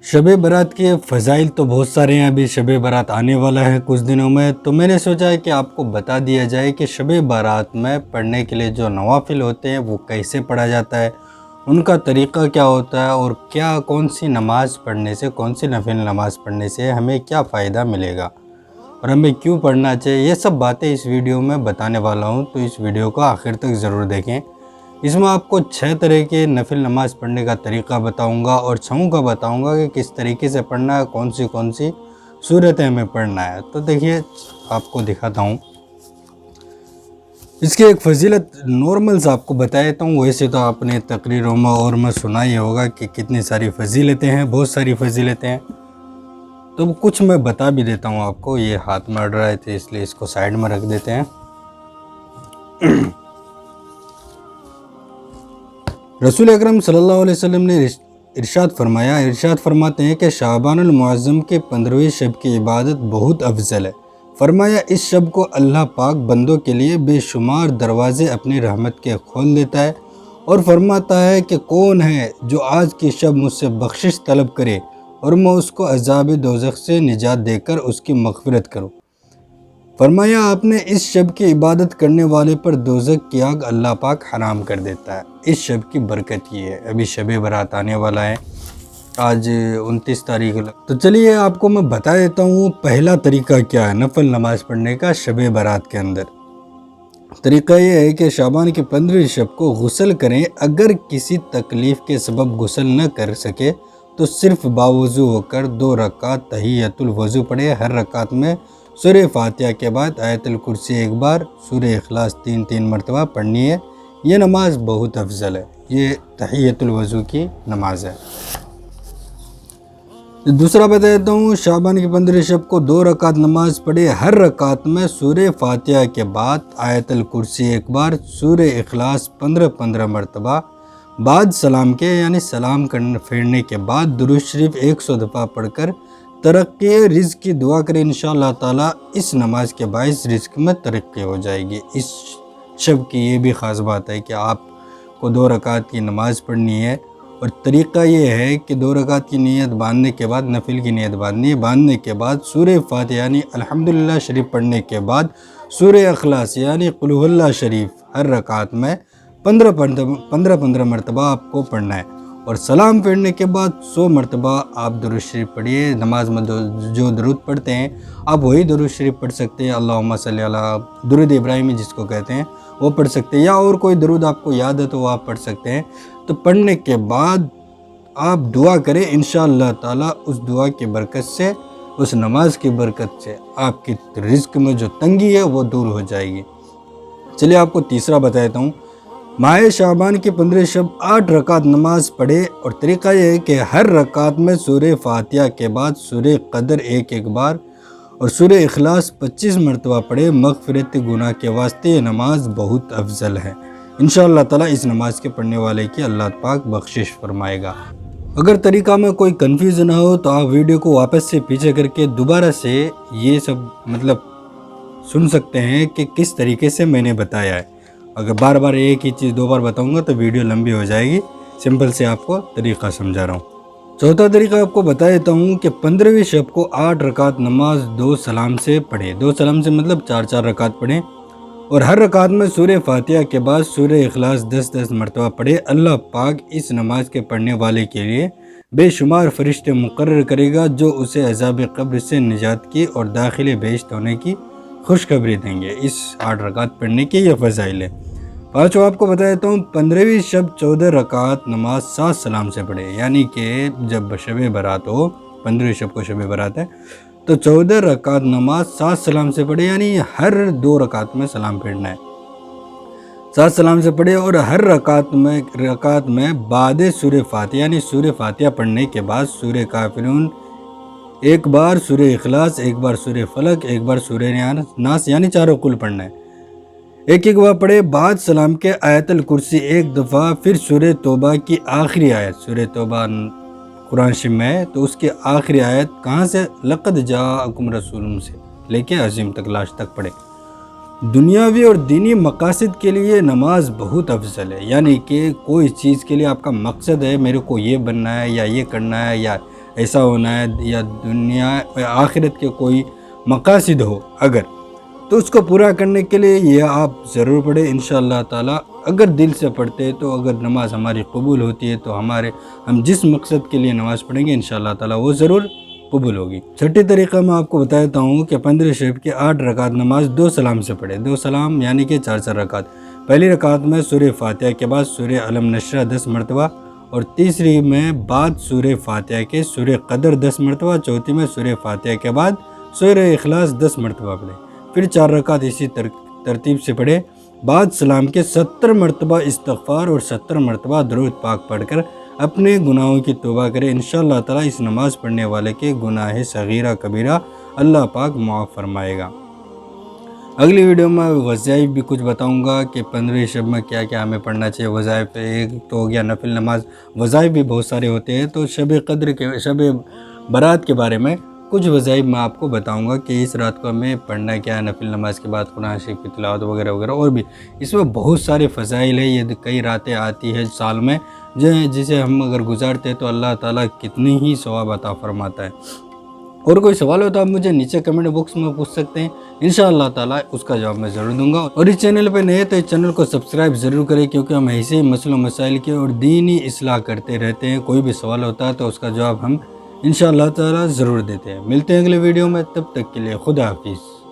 شب برات کے فضائل تو بہت سارے ہیں. ابھی شب برات آنے والا ہے کچھ دنوں میں، تو میں نے سوچا ہے کہ آپ کو بتا دیا جائے کہ شب برات میں پڑھنے کے لیے جو نوافل ہوتے ہیں وہ کیسے پڑھا جاتا ہے، ان کا طریقہ کیا ہوتا ہے، اور کون سی نماز پڑھنے سے، کون سی نفل نماز پڑھنے سے ہمیں کیا فائدہ ملے گا اور ہمیں کیوں پڑھنا چاہیے. یہ سب باتیں اس ویڈیو میں بتانے والا ہوں، تو اس ویڈیو کو آخر تک ضرور دیکھیں. اس میں آپ کو 6 طرح کے نفل نماز پڑھنے کا طریقہ بتاؤں گا، اور 6 کا بتاؤں گا کہ کس طریقے سے پڑھنا ہے، کون سی صورتیں ہمیں پڑھنا ہے. تو دیکھیے آپ کو دکھاتا ہوں. اس کی ایک فضیلت نارمل سے آپ کو بتا دیتا ہوں. ویسے تو آپ نے تقریروں میں اور میں سنا ہی ہوگا کہ کتنی ساری فضیلتیں ہیں، بہت ساری فضیلتیں ہیں. تو کچھ میں بتا بھی دیتا ہوں آپ کو. یہ ہاتھ میں اڑ رہے تھے اس لیے اس کو سائیڈ میں رکھ دیتے ہیں. رسول اکرم صلی اللہ علیہ وسلم نے ارشاد فرماتے ہیں کہ شعبان المعظم کے 15ویں شب کی عبادت بہت افضل ہے. فرمایا اس شب کو اللہ پاک بندوں کے لیے بے شمار دروازے اپنی رحمت کے کھول دیتا ہے، اور فرماتا ہے کہ کون ہے جو آج کی شب مجھ سے بخشش طلب کرے اور میں اس کو عذاب دوزخ سے نجات دے کر اس کی مغفرت کروں. فرمایا آپ نے اس شب کی عبادت کرنے والے پر دوزخ کی آگ اللہ پاک حرام کر دیتا ہے. اس شب کی برکت یہ ہے. ابھی شب برات آنے والا ہے، آج 29 تاریخ. تو چلیے آپ کو میں بتا دیتا ہوں پہلا طریقہ کیا ہے نفل نماز پڑھنے کا شب برات کے اندر. طریقہ یہ ہے کہ شعبان کی 15ویں شب کو غسل کریں. اگر کسی تکلیف کے سبب غسل نہ کر سکے تو صرف باوضو ہو کر 2 رکعت تحیۃ الوضو پڑھے. ہر رکعت میں سورہ فاتحہ کے بعد آیت الکرسی 1 بار، سورہ اخلاص 3 مرتبہ پڑھنی ہے. یہ نماز بہت افضل ہے. یہ تحیۃ الوضو کی نماز ہے. دوسرا بتا دیتا ہوں، شعبان کی 15ویں شب کو 2 رکعت نماز پڑھے. ہر رکعت میں سورہ فاتحہ کے بعد آیت الکرسی 1 بار، سورہ اخلاص 15 مرتبہ، بعد سلام کے یعنی سلام پھیرنے کے بعد درود شریف 100 دفعہ پڑھ کر ترقی رزق کی دعا کریں. انشاءاللہ تعالی اس نماز کے باعث رزق میں ترقی ہو جائے گی. اس شب کی یہ بھی خاص بات ہے کہ آپ کو 2 رکعت کی نماز پڑھنی ہے، اور طریقہ یہ ہے کہ 2 رکعت کی نیت باندھنے کے بعد نفل کی نیت باندھنے کے بعد سورہ فاتحہ یعنی الحمدللہ شریف پڑھنے کے بعد سورہ اخلاص یعنی قل هو اللہ شریف ہر رکعت میں 15 مرتبہ آپ کو پڑھنا ہے. اور سلام پھیرنے کے بعد 100 مرتبہ آپ درود شریف پڑھیے. نماز میں جو درود پڑھتے ہیں آپ وہی درود شریف پڑھ سکتے ہیں. اللہم صلی علی درود ابراہیمی جس کو کہتے ہیں وہ پڑھ سکتے ہیں، یا اور کوئی درود آپ کو یاد ہے تو وہ آپ پڑھ سکتے ہیں. تو پڑھنے کے بعد آپ دعا کریں. انشاءاللہ تعالی اس دعا کی برکت سے، اس نماز کی برکت سے آپ کی رزق میں جو تنگی ہے وہ دور ہو جائے گی. چلیے آپ کو تیسرا بتا دیتا ہوں. ماہ شعبان کی 15 شب 8 رکعت نماز پڑھے، اور طریقہ یہ ہے کہ ہر رکعت میں سورہ فاتحہ کے بعد سورہ قدر 1 بار اور سورہ اخلاص 25 مرتبہ پڑھے. مغفرت گناہ کے واسطے یہ نماز بہت افضل ہے. انشاءاللہ تعالی اس نماز کے پڑھنے والے کی اللہ پاک بخشش فرمائے گا. اگر طریقہ میں کوئی کنفیوژ نہ ہو تو آپ ویڈیو کو واپس سے پیچھے کر کے دوبارہ سے یہ سب سن سکتے ہیں کہ کس طریقے سے میں نے بتایا ہے. اگر بار بار ایک ہی چیز 2 بار بتاؤں گا تو ویڈیو لمبی ہو جائے گی. سمپل سے آپ کو طریقہ سمجھا رہا ہوں. چوتھا طریقہ آپ کو بتا دیتا ہوں کہ 15ویں شب کو 8 رکعت نماز 2 سلام سے پڑھیں. 2 سلام سے مطلب 4 رکعت پڑھیں، اور ہر رکعت میں سورہ فاتحہ کے بعد سورہ اخلاص 10 مرتبہ پڑھے. اللہ پاک اس نماز کے پڑھنے والے کے لیے بے شمار فرشتے مقرر کرے گا جو اسے عذاب قبر سے نجات کی اور داخل بہشت ہونے کی خوشخبری دیں گے. اس 8 رکعت پڑھنے کی یہ فضائل ہے. پانچوں آپ کو بتا دیتا ہوں. 15ویں شب 14 رکعت نماز 7 سلام سے پڑھے. یعنی کہ جب شب برات ہو، 15ویں شب کو شب برات ہے، تو 14 رکعت نماز 7 سلام سے پڑھے. یعنی ہر 2 رکعت میں سلام پھیرنا ہے. 7 سلام سے پڑھے، اور ہر رکعت میں بعد سورہ فاتحہ یعنی سورہ فاتحہ پڑھنے کے بعد سورہ کافرون 1 بار، سورہ اخلاص 1 بار، سورہ فلق 1 بار، سورہ ناس یعنی 4 قل پڑھنا ہے. 1 بار پڑھے. بعد سلام کے آیت الکرسی 1 دفعہ، پھر سورہ توبہ کی آخری آیت. سورہ توبہ قرآن شریف میں ہے تو اس کی آخری آیت کہاں سے؟ لقد جاءکم رسول سے لے کے عظیم تک، لاسٹ تک پڑھے. دنیاوی اور دینی مقاصد کے لیے نماز بہت افضل ہے. یعنی کہ کوئی چیز کے لیے آپ کا مقصد ہے، میرے کو یہ بننا ہے یا یہ کرنا ہے یا ایسا ہونا ہے یا دنیا آخرت کے کوئی مقاصد ہو اگر، تو اس کو پورا کرنے کے لیے یہ آپ ضرور پڑھیں انشاءاللہ تعالی۔ اگر دل سے پڑھتے تو اگر نماز ہماری قبول ہوتی ہے تو ہم جس مقصد کے لیے نماز پڑھیں گے انشاءاللہ تعالی وہ ضرور قبول ہوگی۔ چھٹی طریقہ میں آپ کو بتاتا ہوں کہ 15 شب کی 8 رکعت نماز 2 سلام سے پڑھے، 2 سلام یعنی کہ 4 رکعت۔ پہلی رکعت میں سورہ فاتحہ کے بعد سورہ علم نشرہ 10 مرتبہ، اور تیسری میں بعد سورہ فاتحہ کے سورہ قدر 10 مرتبہ، چوتھی میں سورہ فاتحہ کے بعد سورہ اخلاص 10 مرتبہ پڑھے۔ پھر 4 رکعت اسی ترتیب سے پڑھے۔ بعد سلام کے 70 مرتبہ استغفار اور 70 مرتبہ درود پاک پڑھ کر اپنے گناہوں کی توبہ کرے۔ انشاءاللہ تعالی اس نماز پڑھنے والے کے گناہ صغیرہ کبیرہ اللہ پاک معاف فرمائے گا۔ اگلی ویڈیو میں وظائف بھی کچھ بتاؤں گا کہ 15 شب میں کیا کیا ہمیں پڑھنا چاہیے۔ وظائف ایک تو ہو گیا نفل نماز، وظائف بھی بہت سارے ہوتے ہیں، تو شب برات کے بارے میں کچھ وظائف میں آپ کو بتاؤں گا کہ اس رات کو ہمیں پڑھنا کیا ہے، نفل نماز کے بعد قرآن شریف کی تلاوت وغیرہ وغیرہ، اور بھی اس میں بہت سارے فضائل ہیں۔ یہ کئی راتیں آتی ہے سال میں جسے ہم اگر گزارتے ہیں تو اللہ تعالیٰ کتنی ہی ثواب عطا فرماتا ہے۔ اور کوئی سوال ہو تو آپ مجھے نیچے کمنٹ باکس میں پوچھ سکتے ہیں، انشاءاللہ تعالیٰ اس کا جواب میں ضرور دوں گا۔ اور اس چینل پہ نئے تو اس چینل کو سبسکرائب ضرور کریں، کیونکہ ہم ایسے ہی مسئلوں مسائل کے اور دینی اصلاح کرتے رہتے ہیں۔ کوئی بھی سوال ہوتا ہے تو اس کا جواب ہم انشاءاللہ تعالیٰ ضرور دیتے ہیں۔ ملتے ہیں اگلے ویڈیو میں، تب تک کے لیے خدا حافظ۔